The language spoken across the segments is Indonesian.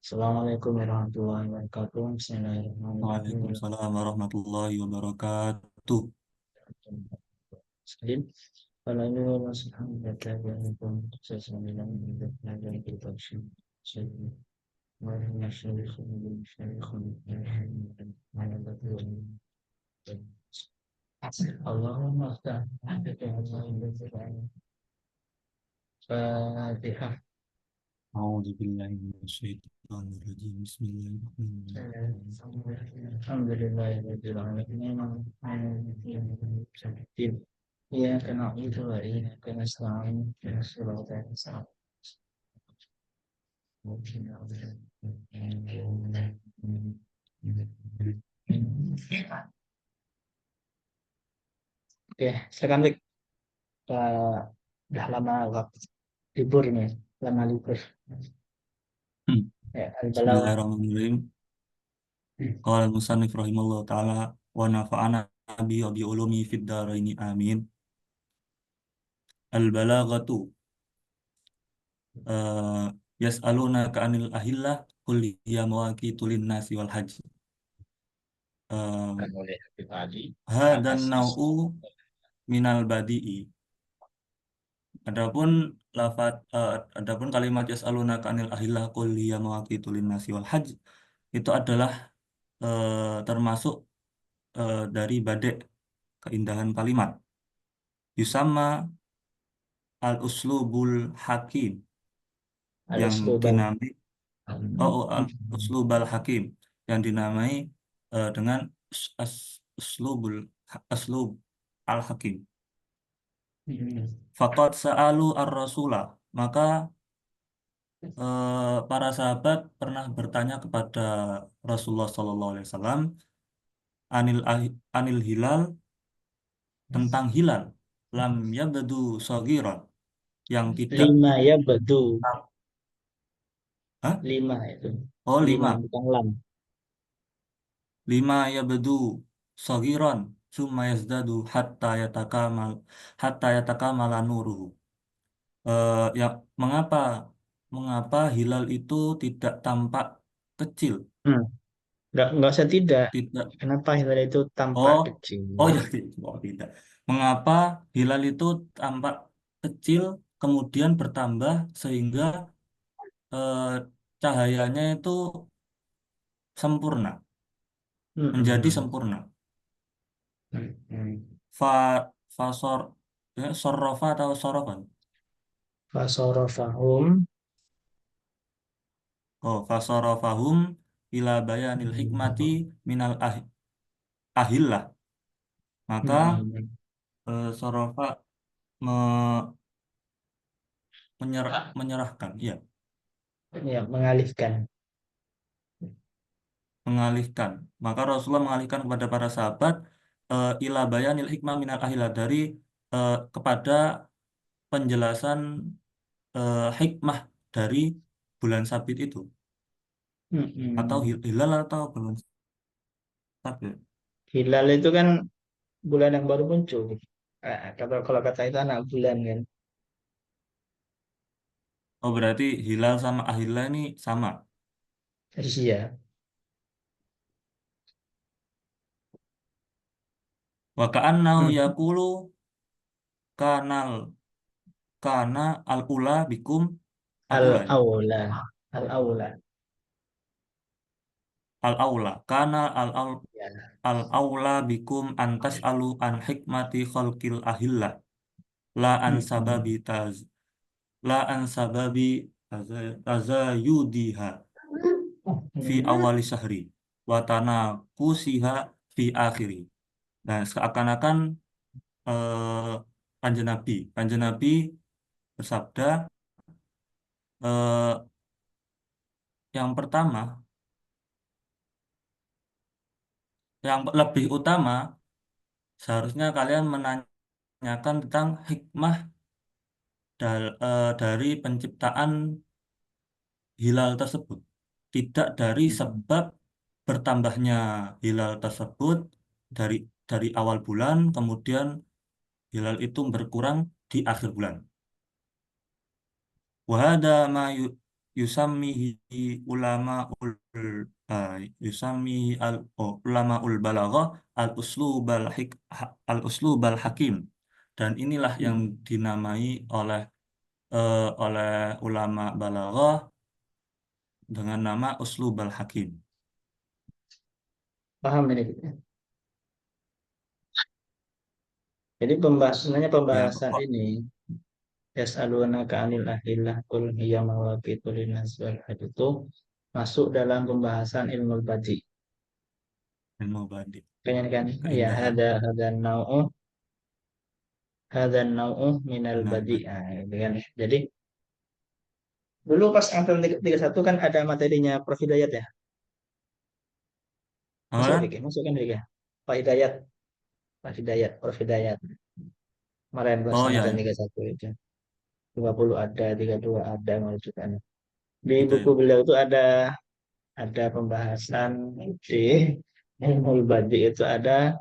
Assalamualaikum warahmatullahi wabarakatuh. Bismillahirrahmanirrahim. Waalaikumsalam warahmatullahi wabarakatuh. Salim. Kalau ini masih hambat lagi pun saya sembilan menit lagi kita sih. Saya masih Allahumma Fatihah. A'udzubillahi minasyaitonirrajim. Bismillahirrahmanirrahim. Alhamdulillahirabbil alamin. إياك نعبد وإياك نستعين اهدنا الصراط المستقيم. Oke, silakan Lik. Udah lama waktu libur nih, lama libur. Ya, al-balaghah. Bismillahirrahmanirrahim. Qala al-musannif rahimallahu taala wa nafa'ana bi wa bi ulumi fid dharaini amin. Al-balaghatu yas'alunaka 'anil ahillah qul hiya mawaqitu lin-nasi wal hajj. Kan Uh, oleh Habib Ali Hadan atas nau'u minal badi'i. Adapun adapun kalimat yas'alunaka 'anil ahillah qul hiya mawaqitu lin-nasi wal hajj itu adalah termasuk dari badek keindahan kalimat. Yusama al-uslubul hakim yang al-Uslubal. dinamai al-uslubal hakim yang dinamai dengan uslubul uslub al-hakim. Faqad sa'alu ar-rasulah, maka para sahabat pernah bertanya kepada Rasulullah SAW anil hilal, tentang hilal lam yabdu saghiran, yang tidak Lima ya bedu. Hah? Lima itu. Oh, Lima lima. bukan lam. Lima yabdu saghiran summa yazdadu hatta yatakamala nuruhu. Ya, mengapa mengapa hilal itu tidak tampak kecil? Hmm. Nggak usah tidak. Tidak. Kenapa hilal itu tampak Oh, kecil? oh ya, oh, tidak. Mengapa hilal itu tampak kecil kemudian bertambah sehingga eh, cahayanya itu sempurna, menjadi Hmm. sempurna. Hmm. Fa fasor ya, sorrofa atau sorofan. Fasorofahum. Oh, fasorofahum ila bayanil hikmati minal ahillah. Maka Hmm. sorofa me- menyerahkan, ya, Ya, mengalihkan. mengalihkan. Maka Rasulullah mengalihkan kepada para sahabat ila bayanil hikmah minal ahillah, dari kepada penjelasan hikmah dari bulan sabit itu, atau Hmm. hilal atau bulan sabit. Hilal itu kan bulan yang baru muncul. Kalau kalau kata itu anak bulan kan. Oh, berarti hilal sama ahillah ini sama. Iya. Wa ka'annahu Hmm. yaqulu kanal kana al-ula bikum al-ula, ya. Al-aula. Al-aula. Al-aula kana Ya. al-aula bikum antas alu an hikmati khalqil ahillah la an sababi Hmm. la an sababi tazayudiha fi Hmm. awali syahri wa tanaqusiha fi akhiri. Nah, seakan-akan Kanjeng Nabi bersabda, eh, yang pertama, yang lebih utama, seharusnya kalian menanyakan tentang hikmah dari penciptaan hilal tersebut, tidak dari Hmm. sebab bertambahnya hilal tersebut dari awal bulan, kemudian hilal itu berkurang di akhir bulan. Wahada ma yusamihi ulama ul uh, yusamihi ulama ul balaghah al uslubal al uslubal hakim, dan inilah yang Hmm. dinamai oleh ulama balaghah dengan nama uslubal hakim. Paham ini? Jadi sebenarnya Ya, pembahasan kok ini yas'alunaka 'anil ahillah qul hiya mawaqitu linnas wal hajj itu masuk dalam pembahasan ilmu badi. ilmu badi, Kayaknya kan ya keindahan ada nau'u minal minal badi. badi. Nah, gitu kan. Jadi dulu pas angkatan 31 kan ada materinya Prof Hidayat ya. Masuk Apa? Dik, ya? Masuk kan Dik ya? Pak Hidayat, Pak Hidayat, Prof Hidayat. Kemarin pas Oh ya, angkatan ya. 31 itu. 50 ada, 32 ada menunjukkan. Di buku Hidayat. beliau itu ada pembahasan di ilmu badi itu ada.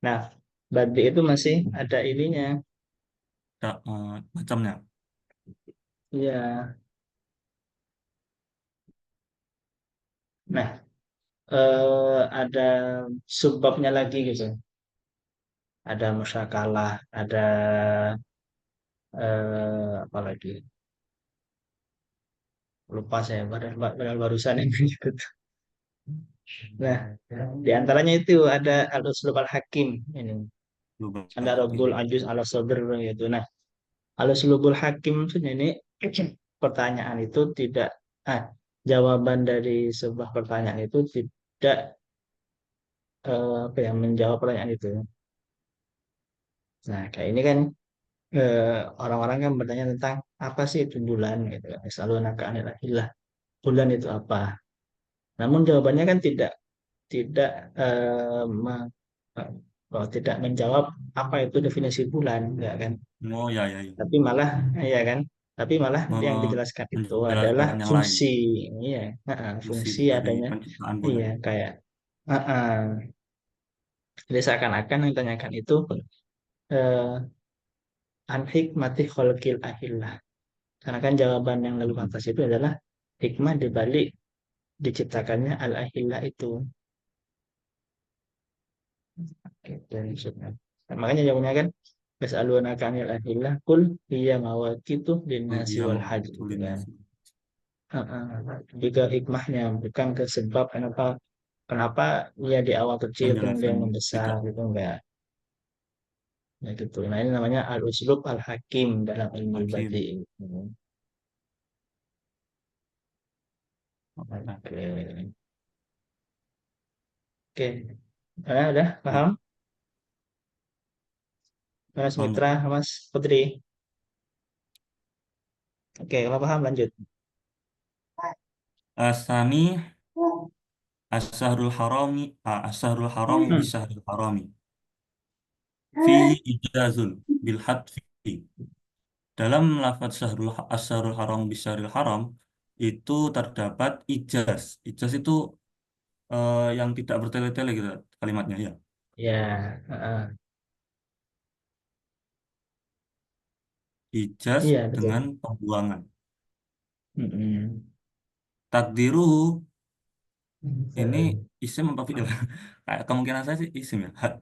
Nah, badi itu masih ada ininya. Macamnya. Iya. Nah, ada subbabnya lagi gitu. Ada musyakalah, ada apa lagi? Lupa saya. Padahal barusan yang ikut. Nah, di antaranya itu ada al-uslub al-hakim ini. Lubang Ada hakim. Rabbul Ajuz ala Sadr gitu. Nah, al-uslubul hakim maksudnya ini pertanyaan itu tidak ah jawaban dari sebuah pertanyaan itu tidak apa ya menjawab pertanyaan itu. Nah, kayak ini kan eh, orang-orang kan bertanya tentang apa sih itu bulan gitu kan. Selalu naka anilahillah. Bulan itu apa? Namun jawabannya kan tidak tidak menjawab apa itu definisi bulan, enggak kan? Oh ya, ya, ya. Tapi malah ya kan? Tapi malah yang dijelaskan itu adalah Menjelaskan yang lain. fungsi, iya, Fungsi fungsi dari adanya, penciptaan iya bulan. kayak, jadi seakan-akan yang ditanyakan itu eh, an hikmati khalqil ahillah. Karena kan jawaban yang lalu Mm-mm. atas itu adalah hikmah dibalik diciptakannya al-ahillah itu. Gitu maksudnya. Nah, makanya jawabannya kan yas'alunaka 'anil ahillah qul hiya mawaqitu linnasi Iya wal mau hajj gitu betulin kan. sih. Heeh. Juga hikmahnya bukan ke sebab kenapa kenapa dia di awal kecil kemudian Penjelasan membesar tidak gitu enggak. Ya gitu. Nah, ini namanya al-uslub al-hakim dalam ilmu badi. hakim. Oke. Oke. Oke. Udah Ya, paham? Mas paham. Mitra, Mas Putri. Oke, kalau paham lanjut. Asani asharul harami Hmm. bisahrul harami. Fihi ijazun bil hadfi. Dalam lafaz asharul haram bisahrul haram itu terdapat ijaz. Ijaz itu yang tidak bertele-tele gitu kalimatnya ya. Ya, Ijaz iya betul. dengan pembuangan. Mm-mm. Takdiruhu ini isim apa fi'il? Kayak kemungkinan saya sih isim ya. Had,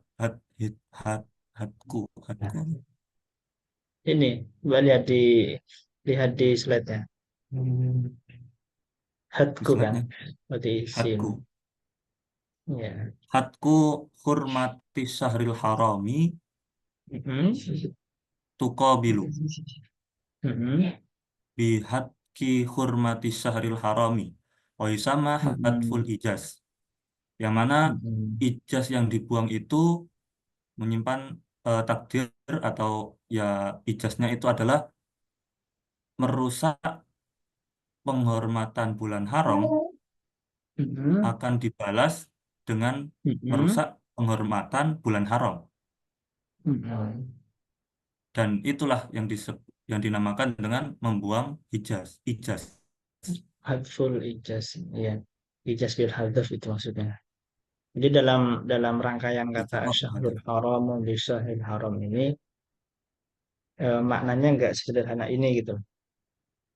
hadku, hadku. Ini, coba lihat di slide-nya. Di Hatku kan, slide-nya. berarti isim. Hadku. Ya. Hadku hurmati syahril harami Mm-mm. tuqabilu Mm-mm. bihadki hurmati syahril harami. Wa yusama hadful Mm-mm. ijaz. Yang mana Mm-mm. ijaz yang dibuang itu menyimpan takdir atau ya ijaznya itu adalah merusak penghormatan bulan haram Mm-mm. akan dibalas dengan Mm-mm. merusak penghormatan bulan haram. Mm-mm. Dan itulah yang dinamakan dengan membuang ijaz. Hatful ijaz, ya. Ijaz bil hadaf itu maksudnya. Jadi dalam rangkaian kata Ijaz. Oh, Syahrul hadaf. Haram di Syahrul Haram ini maknanya nggak sesederhana ini gitu.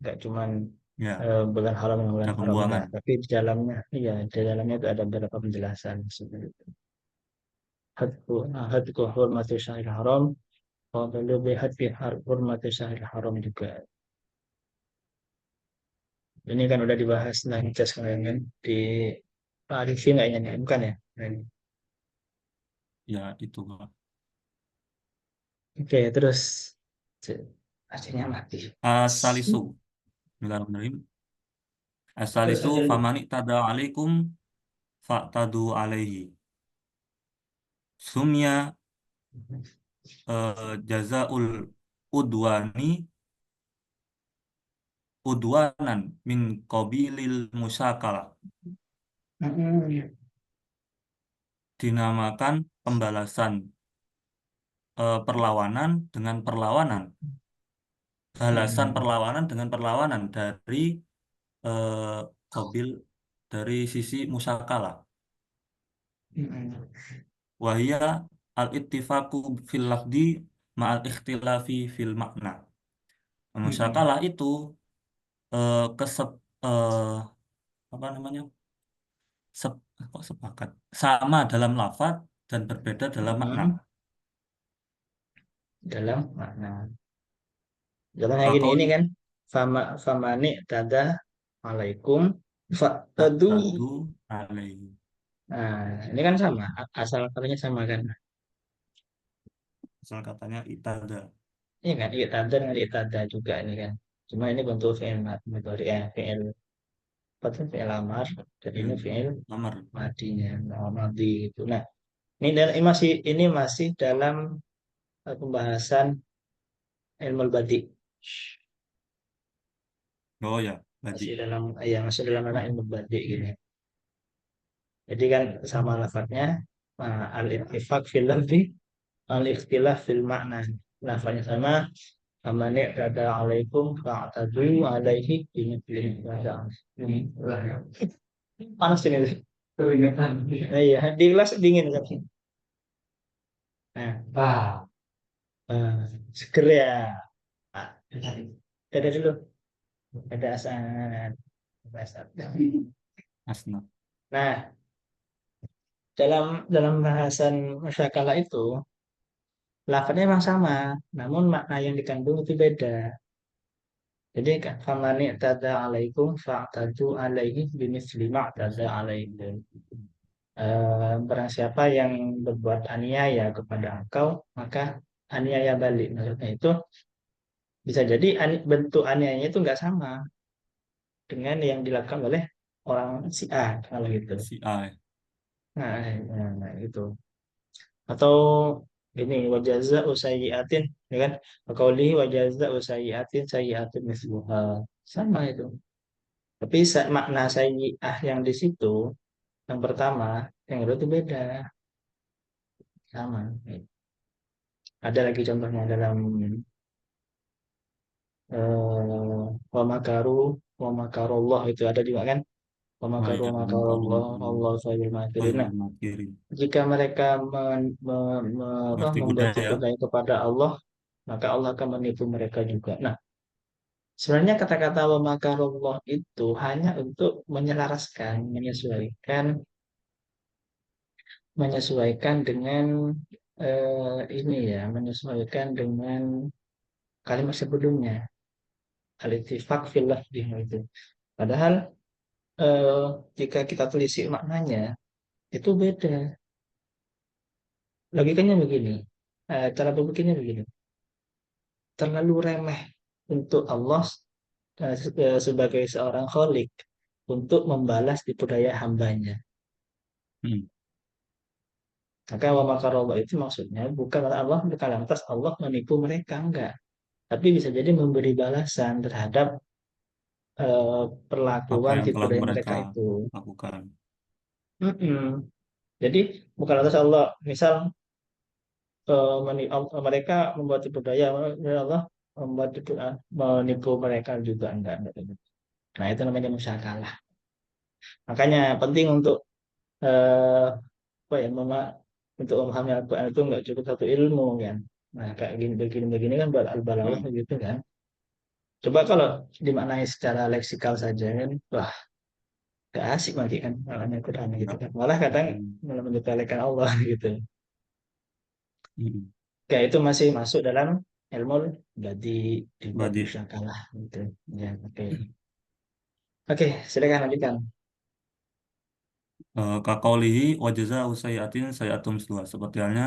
Nggak cuman Ya, bulan haram dan bulan ada haram enggak, pembuangan. tapi di dalamnya, iya, di dalamnya itu ada beberapa penjelasan seperti itu. Hadku hurmati syahril haram, fadlu bi hadfi hurmati syahril haram juga. Ini kan udah dibahas nah cas kemarin kan di Arifin kayaknya nih, bukan ya? Nah, ini. Ya, itu Kak. Oke, terus AC-nya mati. Asalisu. Bismillahirrahmanirrahim. Terus Asalisu ada famani tada alaikum fa'tadu alaihi. Sumya jazaul udwani udwanan min qabilil musyakalah. mm, Dinamakan pembalasan perlawanan dengan perlawanan. Balasan mm, perlawanan dengan perlawanan dari qabil dari sisi musyakalah. mm, Wahia al-ittifaqu fil lafdi ma'al ikhtilafi fil makna. mm, Musyakalah itu kesep eh, apa namanya? Sep, kok sepakat? Sama dalam lafaz dan berbeda dalam makna. mm. Dalam makna. Contohnya gini, ini Kaqauli kan famani tada alaikum tadu. tadu alaihi. Nah, ini kan sama, asal katanya sama kan. Asal katanya itada. Ini kan tada dengan tada juga ini kan. Cuma ini bentuk fi'il mudhari, fi'il apa tuh, fi'il amar, dan ini Fil fi'il amar. madinya, madi gitu. Nah, ini masih dalam pembahasan ilmu badi. Oh ya, Masih tadi. dalam, ya masih dalam ranah ilmu badi gini. Jadi kan sama lafadznya, al-ittifaq fil lafzi, al-ikhtilaf fil makna. Lafadznya sama, amani kata alaikum fa'tadu alaihi bimithlihi kata. Panas ini. Keringetan. Iya, di kelas dingin kan. Nah, seger ya. Ah, ada dulu, ada asal. Asna. Nah, dalam dalam bahasan musyakalah itu, lafadznya memang sama, namun makna yang dikandung itu beda. Jadi famani tada alaikum fa'tadu alaihi bimithli ma'tada alaikum. Barang siapa yang berbuat aniaya kepada engkau, maka aniaya balik. Maksudnya itu bisa jadi bentuk aniayanya itu nggak sama dengan yang dilakukan oleh orang si A kalau gitu. Si A. Itu. Atau ini wajaza usayyiatin, ya kan? Qaulihi wajaza usayyiatin sayyiatin misluha. Sama itu. Tapi makna sayyi'ah yang di situ, yang pertama, yang kedua itu beda. Sama. Ada lagi contohnya dalam wa makaru wa makarullah, itu ada juga kan? Wa Oh makaru ya, wa makarullah makarullah. Allah khairul makirin. Nah, Khairul makirin. jika mereka membuat Bertiga tipu ya. daya kepada Allah, maka Allah akan menipu mereka juga. Nah, sebenarnya kata-kata wa makarullah itu hanya untuk menyelaraskan, menyesuaikan dengan ini ya, menyesuaikan dengan kalimat sebelumnya, al-ittifaq fil lafzi itu. Padahal eh, jika kita telisik maknanya itu beda. Logikanya begini, cara berpikirnya begini. Terlalu remeh untuk Allah sebagai seorang kholik untuk membalas tipu daya hambanya. Hmm. Maka wa makarallah itu maksudnya bukan Allah bukan lantas Allah menipu mereka, enggak. Tapi bisa jadi memberi balasan terhadap Apa perlakuan yang tipu telah daya mereka mereka itu. lakukan. Mm-mm. Jadi bukan lantas Allah misal mereka membuat tipu daya, Allah membuat menipu mereka juga, enggak. Nah, itu namanya musyakalah. Makanya penting untuk eh, apa ya, untuk memahami Al-Quran itu nggak cukup satu ilmu kan. Nah, kayak gini begini begini kan buat al-balawah Hmm. gitu kan. Coba kalau dimaknai secara leksikal saja kan, wah gak asik nanti kan maknanya Quran gitu Ya. kan. Malah kadang Hmm. malah menyepelekan Allah gitu. Hmm. Kayak itu masih masuk dalam ilmu berarti di bab Berarti musyakalah gitu. Ya, oke. Oke, silakan lanjutkan. kakaulihi wajaza usaiatin sayatum misluha. Seperti halnya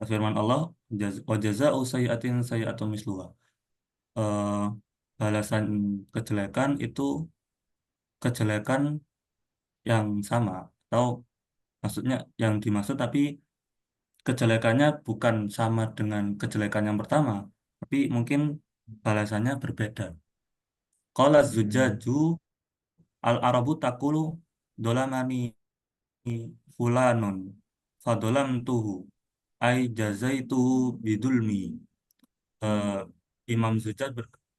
firman Allah, wajaza usaiatin sayatum misluha. Eh, Balasan kejelekan itu kejelekan yang sama. Atau maksudnya yang dimaksud tapi kejelekannya bukan sama dengan kejelekan yang pertama. Tapi mungkin balasannya berbeda. Qala Hmm. zujaju al-arabu takulu dolamani fulanun fadolam tuhu ay jazaituhu bidulmi. Eh, Imam Zujad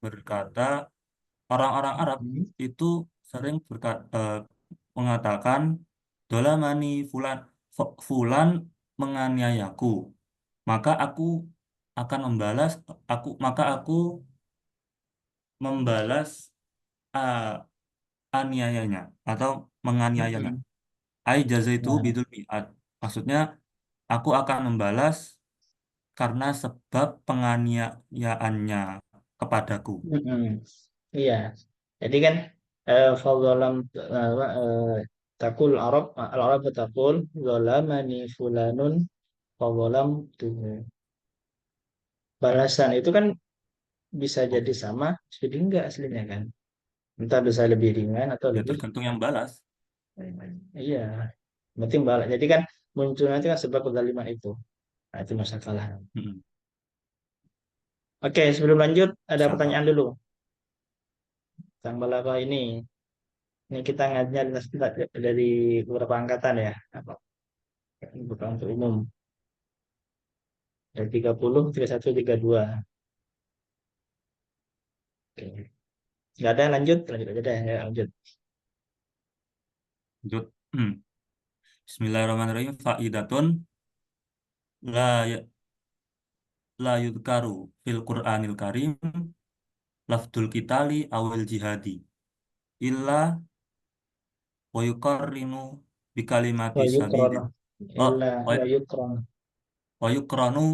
berkata orang-orang Arab Hmm. itu sering mengatakan dolamani fulan fulan menganiayaku maka aku akan aku membalas uh, aniayanya atau menganiayanya. Hmm. Ai jazaitu Nah, bidul mi'ad. Maksudnya aku akan membalas karena sebab penganiayaannya kepadaku. hmm. Iya. Jadi kan fadzalam takul Arab al-Arab takul zalamani fulanun fadzalam tuh. Balasan itu kan bisa Oh, jadi sama, jadi enggak aslinya kan. Entah bisa lebih ringan atau ya lebih tergantung yang balas. iya, penting balik. Jadi kan muncul nanti kan sebab kezaliman itu. Nah, itu masalah. Mm-mm. Oke, sebelum lanjut ada Siapa? pertanyaan dulu. Tentang balaba ini kita ngajar dari beberapa angkatan ya. Apa? Bukan untuk umum. Dari 30, 31, 32. Oke. Nggak ada lanjut, lanjut aja deh. Ya, lanjut. Lanjut. Bismillahirrahmanirrahim. Faidatun la ya- la yudkaru fil Qur'anil Karim lafdul kitali awil jihadi illa wa yuqarrinu bi kalimati Wa sabili. yukrono. Oh, Illa wa wa yukrono. wa yuqranu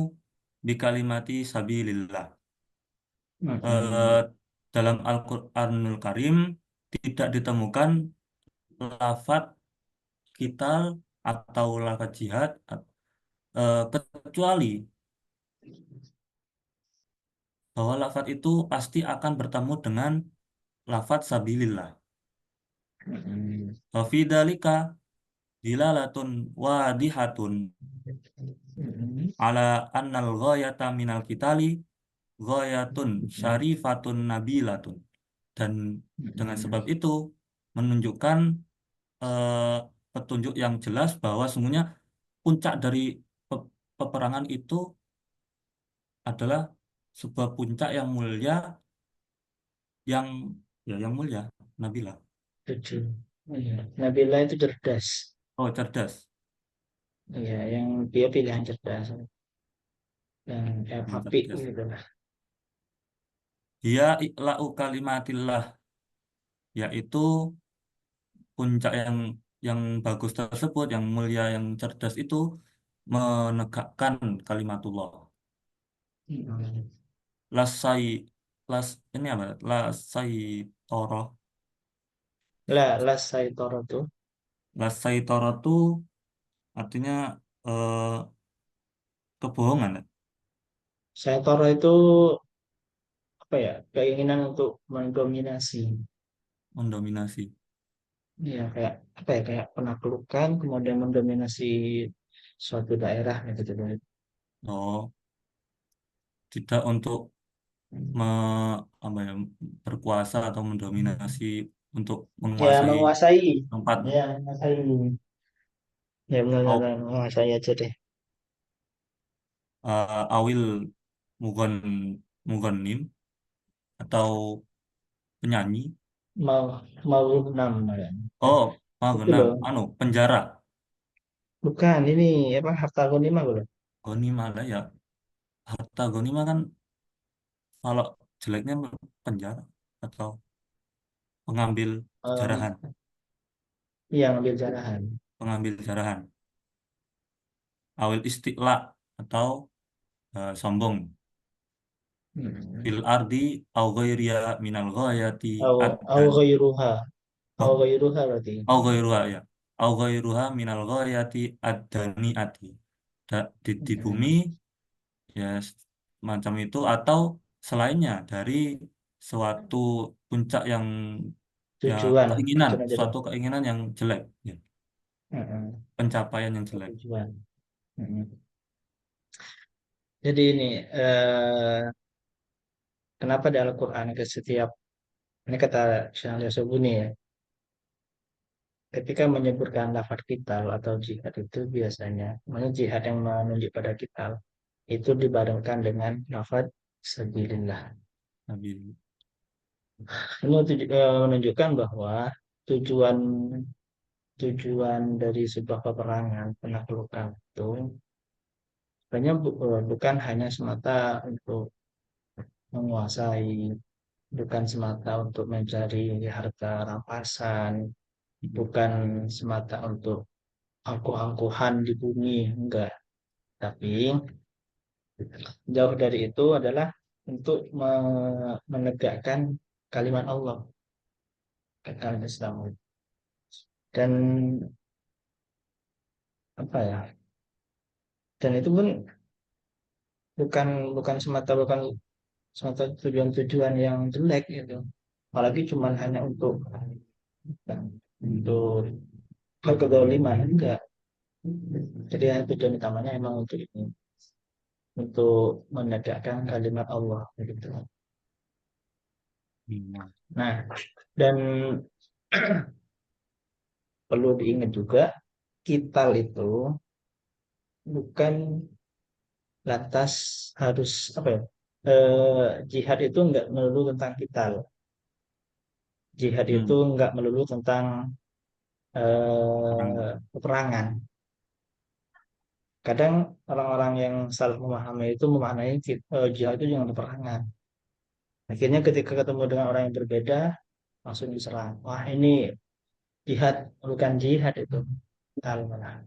bi kalimati sabilillah. Mm-mm. Eh, Dalam Al-Qur'anul Karim tidak ditemukan lafat kital atau lafat jihad kecuali bahwa lafat itu pasti akan bertemu dengan lafat sabilillah. Mm-mm. Wa fi dzalika dilalatun wadihatun Mm-mm. ala annal ghayata minal kitali ghayatun Mm-mm. syarifatun nabilatun. Dan dengan Mm-mm. sebab itu menunjukkan eh, petunjuk yang jelas bahwa sungguhnya puncak dari peperangan itu adalah sebuah puncak yang mulia yang yang mulia Nabila. Tujuh. Iya. Nabila itu cerdas. Oh, cerdas. Iya, yang dia pilihan cerdas. Yang Yang api cerdas. gitu lah. Dia ikla'u kalimatillah, yaitu puncak yang bagus tersebut, yang mulia, yang cerdas itu menegakkan kalimatullah. Mm-mm. Lasai, las ini apa? Lasai toroh, Las Saitoro tuh. lasai toroh itu artinya kebohongan, ya? Saitoro itu apa ya? Keinginan untuk mendominasi. Mendominasi. Iya, kayak apa ya? Kayak penaklukan, kemudian mendominasi suatu daerah gitu. Oh, tidak untuk me, apa ya, berkuasa atau mendominasi untuk Ya, menguasai menguasai. tempat. Ya, menguasai. Ya, Au- benar-benar menguasai aja deh. Awil mugon mugonnim atau penyanyi. Mau mau enam ya. Oh, Itu magenang loh. anu penjara. Bukan, ini apa harta gonima loh. Gonima lah ya. Harta gonima kan kalau jeleknya penjara. atau pengambil jarahan, yang ambil jarahan. pengambil jarahan. Awil istiqla atau sombong. Hmm. Fil ardi au ghairiya minal ghayati Au addan. ghairuha. Au Oh, ghairuha berarti. au ghairuha ya. Au ghairuha minal ghayati addaniati. Di bumi Hmm. ya macam itu atau selainnya dari suatu puncak yang ya Tujuan. keinginan, Tujuan aja deh. suatu keinginan yang jelek, ya, Hmm. pencapaian yang jelek. Tujuan. Hmm. Jadi ini kenapa di Al-Quran ke setiap ini kata Syekh Sobuni ya, ketika menyebutkan lafaz kital atau jihad itu biasanya, mana jihad yang menunjuk pada kital itu dibarengkan dengan lafaz sabilillah. Nabi. Ini menunjukkan bahwa tujuan tujuan dari sebuah peperangan penaklukan itu sebenarnya bukan hanya semata untuk menguasai, bukan semata untuk mencari harta rampasan, bukan semata untuk angkuh-angkuhan di bumi, enggak. Tapi jauh dari itu adalah untuk menegakkan kalimat Allah, kalimat Islam. Dan apa ya? Dan itu pun bukan bukan semata bukan semata tujuan-tujuan yang jelek gitu. Apalagi cuman hanya untuk kezaliman enggak. Jadi tujuan utamanya emang untuk ini, untuk menegakkan kalimat Allah gitu. Hmm. Nah, dan perlu diingat juga, kital itu bukan lantas harus apa ya? Jihad itu enggak melulu tentang kital. Jihad itu Hmm. enggak melulu tentang Orang peperangan. Kadang orang-orang yang salah memahami itu memaknai jihad itu jangan peperangan. Akhirnya ketika ketemu dengan orang yang berbeda, langsung diserang. Wah ini jihad, bukan jihad itu. Kital malah.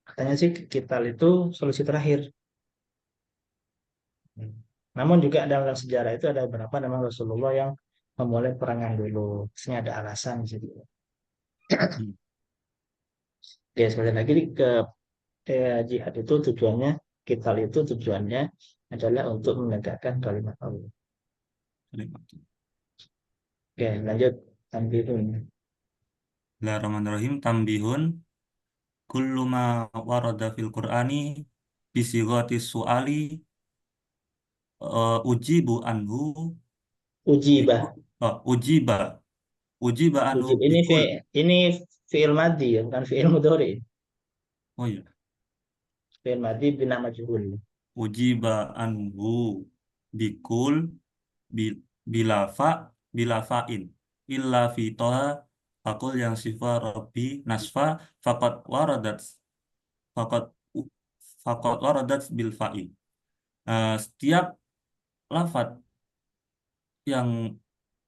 Katanya sih kital itu solusi terakhir. Namun juga dalam sejarah itu ada beberapa nama Rasulullah yang memulai perangan dulu. Maksudnya ada alasan di situ. hmm. Oke, sekali lagi ke jihad itu tujuannya, kital itu tujuannya adalah untuk menegakkan kalimat Allah. Oke, lanjut. Tambihun. Bismillahirrahmanirrahim. Tambihun kullu ma warada fil Qur'ani bisighati su'ali ujibu anhu Ujibah. bikul ujiba ujiba anhu Ujib. bikul. Ini fi'il madhi ya, bukan fi'il mudhari. Oh iya, Fi'il madhi bina majhul. ujiba anhu bikul bi- bilafa bilafain illa fi toha fakul yang sifa robbi nasfa fakot waradat fakot fakot waradat bil fa'i. Setiap lafat yang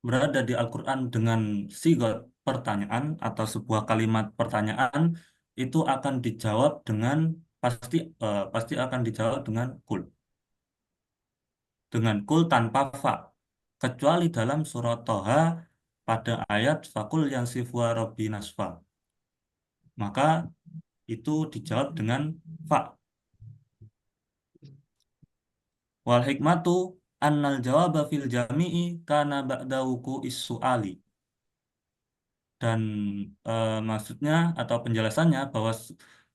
berada di Al-Quran dengan sigot pertanyaan atau sebuah kalimat pertanyaan itu akan dijawab dengan pasti pasti akan dijawab dengan kul tanpa fa, kecuali dalam surat Toha pada ayat fakul yang sifwa robbi nasfa, maka itu dijawab dengan fa. Wal hikmatu annal jawaba fil jami'i kana ba'da wuku'is su'ali. Dan maksudnya atau penjelasannya bahwa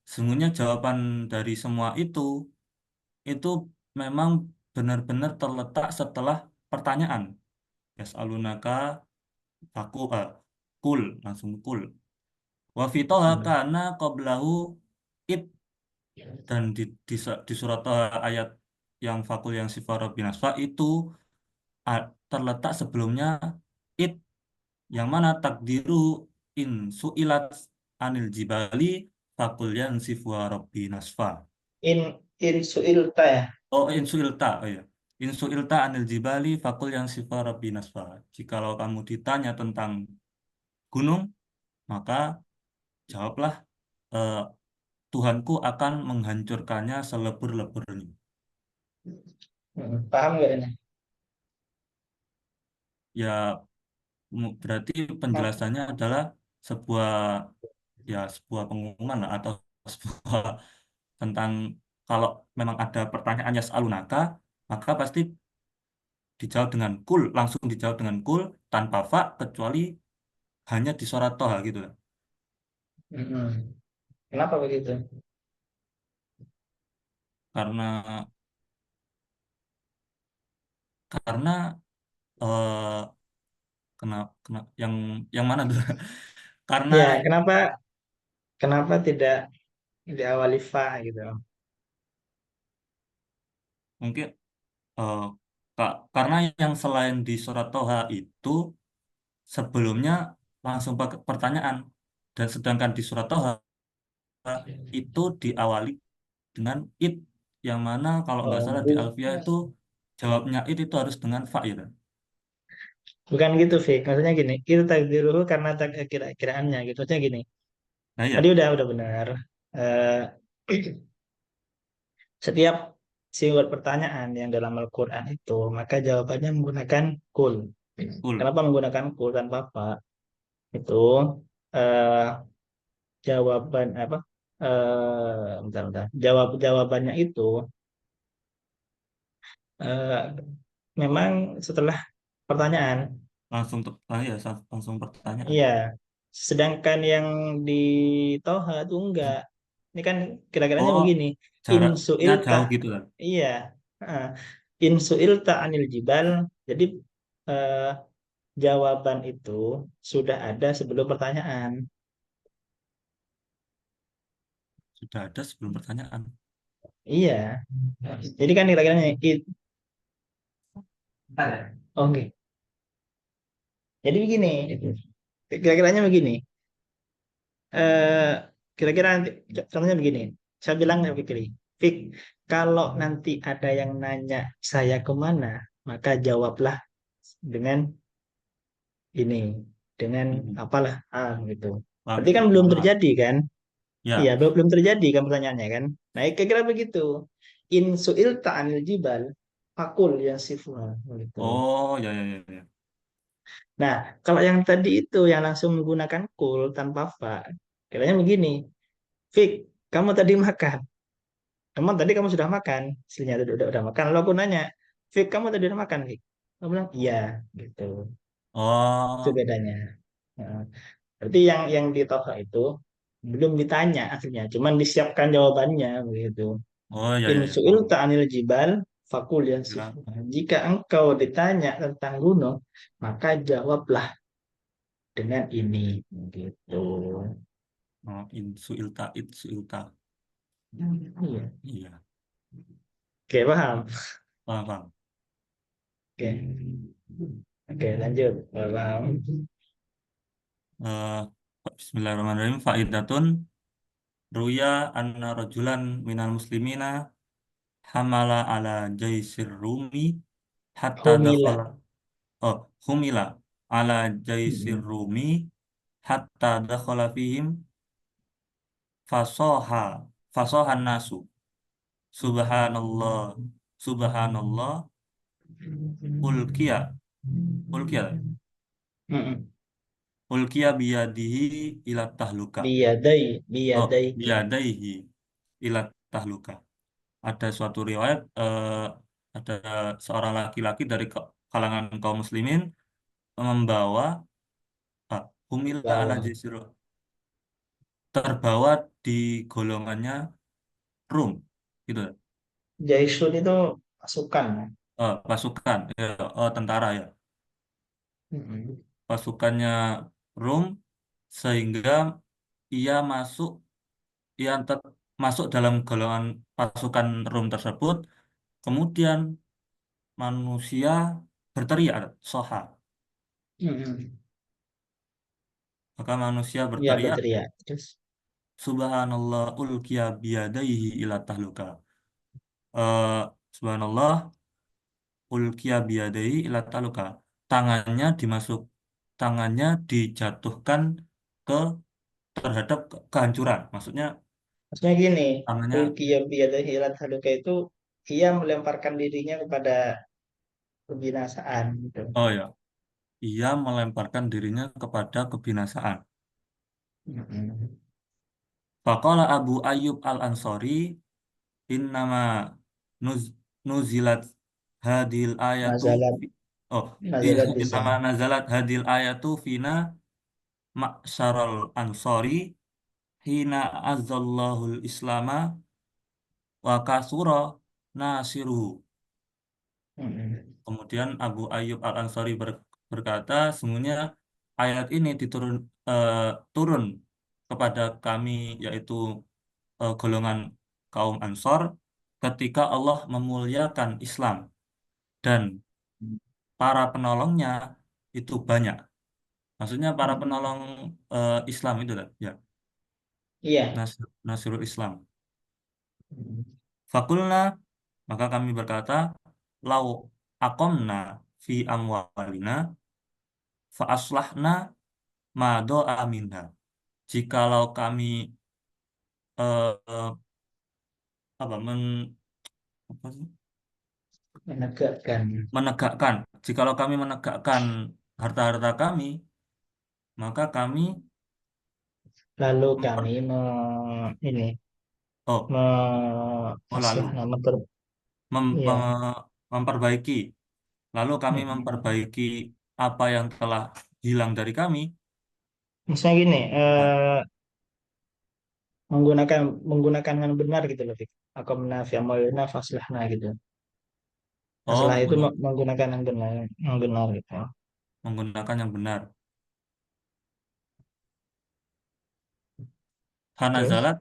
sesungguhnya jawaban dari semua itu memang benar-benar terletak setelah pertanyaan. Yas'alunaka aku kul langsung kul. Wa fi Toha kana qablahu it, dan di surat Toha ayat yang fakul yang sifat Rabbin Asfa itu terletak sebelumnya it, yang mana takdiru in su'ilat anil jibali fakul yansifu rabbi nasfa. In su'ilta ya. Oh, in su'ilta, oh ya. In su'ilta anil jibali fakul yang sifa rabbi nasfa. Jikalau kamu ditanya tentang gunung, maka jawablah, eh, Tuhanku akan menghancurkannya selebur-leburnya. Paham nggak ini? Ya, berarti Oh, penjelasannya adalah sebuah sebuah pengumuman lah, atau sebuah tentang kalau memang ada pertanyaan yas'alunaka, maka pasti dijawab dengan kul, langsung dijawab dengan kul tanpa fa, kecuali hanya di surat toha gitu lah. mm-mm. Kenapa begitu? Karena karena kena kena yang mana tuh? Karena Ya, kenapa kenapa tidak diawali fa gitu? mungkin eh, karena yang selain di surat toha itu sebelumnya langsung pakai pertanyaan, dan sedangkan di surat toha itu diawali dengan it, yang mana kalau nggak Oh, salah di Alfiah itu jawabnya itu harus dengan fa gitu. bukan gitu, Fik. Maksudnya gini, itu takdiruhu karena tak kira-kiraannya gitu. Maksudnya gini, Nah tadi ya, udah benar. Eh, setiap simbol pertanyaan yang dalam Al-Quran itu, maka jawabannya menggunakan kul. cool, Kenapa menggunakan kul tanpa fa? Itu eh, jawaban apa? Bentar. Jawabannya itu eh, memang setelah pertanyaan. langsung pertanyaan. Iya. Sedangkan yang di Toha itu enggak. Ini kan kira-kiranya Oh, begini. jaraknya Insuilta. jauh gitu kan. Iya. Heeh. Insuilta anil jibal. Jadi eh, jawaban itu sudah ada sebelum pertanyaan. Sudah ada sebelum pertanyaan. Iya. Jadi kan kira-kiranya Oke. Jadi begini. Kira-kiranya begini. eh Kira-kira nanti contohnya begini. Saya bilang ke Fikri, Fik, kalau nanti ada yang nanya saya kemana, maka jawablah dengan ini, dengan Mhm. apalah gitu. Paham, Berarti kan belum paham. terjadi kan? Iya, Ya. belum terjadi kan pertanyaannya kan? Nah, kira-kira begitu. In su'ilta anil jibal, fakul yang sifuha gitu. Oh, ya, ya, ya, ya. Nah, kalau yang tadi itu yang langsung menggunakan kul tanpa fa, kiranya begini, Fik, kamu tadi makan. Teman tadi kamu sudah makan, aslinya udah makan. Lalu aku nanya, Fik, kamu tadi udah makan, Fik? Kamu bilang, iya, gitu. Itu Oh, bedanya. Nah, berarti yang di Toha itu belum ditanya aslinya, cuman disiapkan jawabannya begitu. oh, ya, In ya, ya, su'ilta paham. anil jibal, fakul Kira, yansifuna. Jika engkau ditanya tentang gunung, maka jawablah dengan ini, gitu. oh, it suilta. Iya. Iya, Oke, paham? paham, paham. Oke, oke, lanjut. Paham? Eh, Bismillahirrahmanirrahim. Faidatun ruya anna rajulan minal muslimina hamala ala jaisir rumi hatta Humila. dakhala, oh, humila ala jaisir Mm-mm. rumi hatta dakhala fihim fasoha fasohan nasu subhanallah subhanallah ulkiya ulkiya Mm-mm. ulkiya biyadihi ila tahluka, oh, Biyadaiki. biyadaihi ila tahluka. Ada suatu riwayat, ada seorang laki-laki dari kalangan kaum muslimin membawa, humila ala Bawah. jisir, terbawa di golongannya Rum gitu, Jaisun itu pasukan. pasukan ya, tentara ya, Mm-mm. pasukannya Rum, sehingga ia masuk ia masuk dalam golongan pasukan Rum tersebut. Kemudian manusia berteriak, soha, Mm-mm. maka manusia Ya berteriak, berteriak. Terus Subhanallah ulkiya biyadaihi ila tahluka. Eh, Subhanallah, ulkiya biyadai ila taluka. Tangannya dimasuk, tangannya dijatuhkan ke terhadap kehancuran. Maksudnya Maksudnya gini, tangannya, ulkiya biyadahi ila taluka itu ia melemparkan dirinya kepada kebinasaan gitu. oh ya, ia melemparkan dirinya kepada kebinasaan. Mm-mm. Faqala Abu Ayyub Al-Ansari, innama nuz, nuzilat hadil ayatu Nazalat oh iya, nazalat di innama sana. nazalat hadil ayatu fina ma'syaral ansori hina azzallahul islama wa kasura nasiruhu. Mm-mm. Kemudian Abu Ayyub Al-Ansari berkata, sungguhnya ayat ini eh, turun kepada kami, yaitu golongan kaum Ansor, ketika Allah memuliakan Islam dan para penolongnya itu banyak. Maksudnya para penolong Islam itu kan, ya, Iya. Nasrul Islam. Mm. Fakulna, maka kami berkata, lau akomna fi amwalina fa aslahna ma do'a minha. Jikalau kami eh, eh, apa apa sih? Menegakkan. Menegakkan, jikalau kami menegakkan harta-harta kami, maka kami Lalu memper, kami ini oh, me, oh aslah lalu nama iya. memperbaiki, lalu kami Mm-mm. memperbaiki apa yang telah hilang dari kami. Misalnya gini, Nah, menggunakan menggunakan yang benar gitu loh, Fik. Aku menafi amalina faslahna gitu. oh Masalah itu menggunakan yang benar gitu. menggunakan yang benar. Terus, Hanazalat,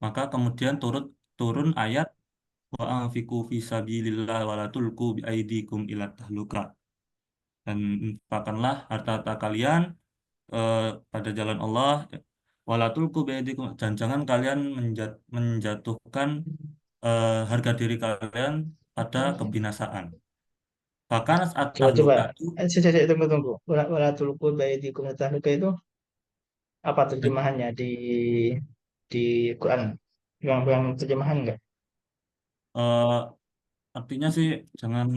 maka kemudian turun ayat wa anfiqu fi sabilillah wa la tulqu bi aidikum ila tahluka. Dan infakkanlah harta-harta kalian eh, pada jalan Allah, wala tulqu bi aidikum, dan jangan kalian menjatuhkan harga diri kalian pada kebinasaan. Bahkan saat coba. tahluka itu Tunggu. Wala tulqu biaidikum ila tahluka itu apa terjemahannya di Quran? Yang terjemahan enggak? eh, artinya sih jangan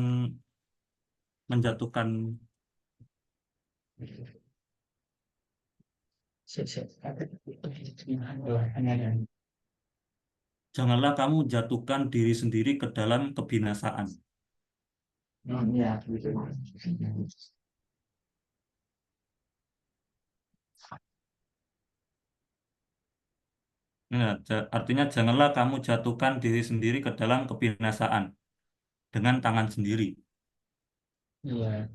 menjatuhkan, Ada terjemahan bawahnya. janganlah kamu jatuhkan diri sendiri ke dalam kebinasaan. Ya, gitu. Nah, artinya janganlah kamu jatuhkan diri sendiri ke dalam kebinasaan dengan tangan sendiri. Iya.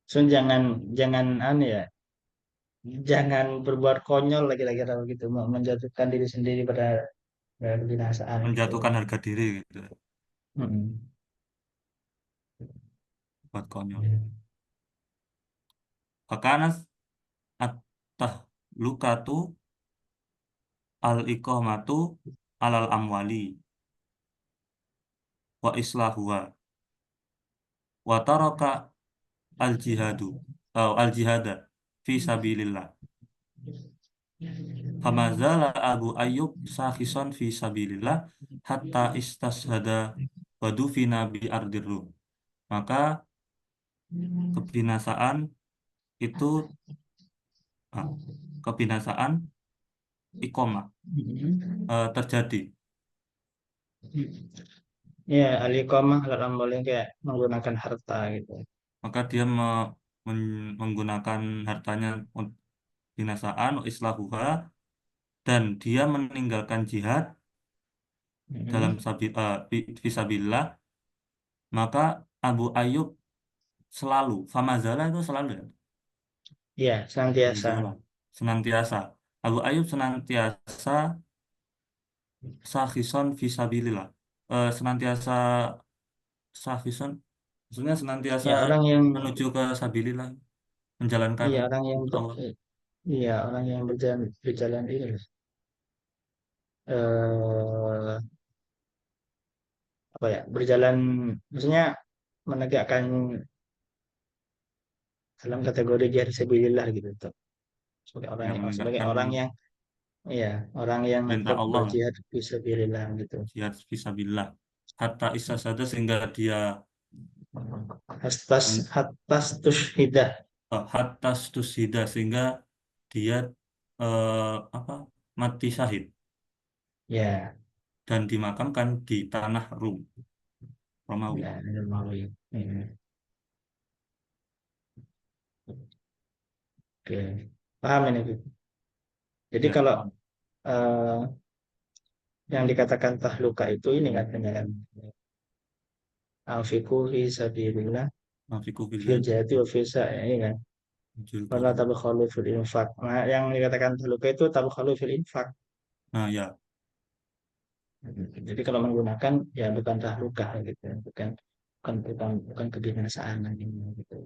So, jangan jangan anu ya, jangan berbuat konyol lagi lagi gitu, menjatuhkan diri sendiri pada kebinasaan gitu. Menjatuhkan harga diri gitu, Mm-mm. buat konyol. Fakanas at-tahlukatu al-iqamatu alal amwali wa islahuha wa taraka al-jihadu atau al-jihada fi sabilillah. Famazala Abu Ayyub sakhison fi sabilillah hatta istashada wa dufina bi ardir Rum. Maka kebinasaan itu ah, kebinasaan iqamah terjadi. Ya, aliqamah dalam boleh kayak menggunakan harta gitu. Maka dia menggunakan hartanya untuk binasaan islahuha, dan dia meninggalkan jihad dalam Mm-mm. fisabilillah. Maka Abu Ayyub selalu, famazala itu selalu ya, Ya, senantiasa. Zala, senantiasa. Abu Ayyub senantiasa sahison fisabilillah. Senantiasa sahison, maksudnya senantiasa Ya, orang yang menuju ke sabilillah, menjalankan iya orang yang untuk Allah. iya orang yang berjalan ini eh apa ya, berjalan, maksudnya menegakkan dalam kategori jihad fisabilillah gitu tuh. yang Sebagai menegakkan orang yang, iya, orang yang perintah tetap Allah lah, berjihad fisabilillah gitu. jihad fisabilillah. Hatta isa saja sehingga dia Hastas hatas tushhidah. hatta stusida sehingga dia apa mati syahid Ya, dan dimakamkan di tanah Rum, Romawi. ya, Romawi. Oke, paham ini. Bu. Jadi Ya, kalau paham. eh, yang dikatakan tahluka itu ini kan dengan Alfiqhu fi sabilillah Nafiku fil fillah, jihati wa fil ini kan. Jul Wala Quran. tabkhalu fil infak. Nah, yang dikatakan tahluka itu tabkhalu fil infak. Nah, ya, Jadi kalau menggunakan ya bukan tahluka gitu, bukan kebinasaan ini gitu.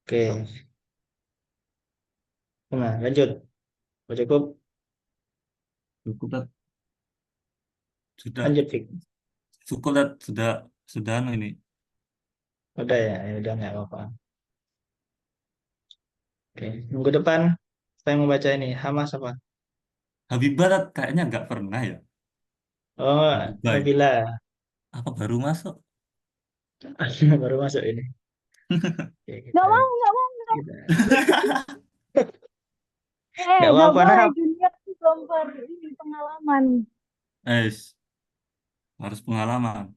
Oke, nah lanjut. Cukup, cukup Tat. Sudah lanjut Fik. cukup Tat. Sudah anu ini. Udah ya, ya udah nggak apa-apa. Oke, minggu depan saya mau baca ini Hamas apa? Habibah Tat, kayaknya nggak pernah ya. Oh, Habibah ya. Nabila. Apa baru masuk? Baru masuk ini. Oke, Nggak mau, nggak mau, nggak mau. kita nggak Nggak apa-apa nah. boleh junior tuh ini pengalaman. Es, harus pengalaman.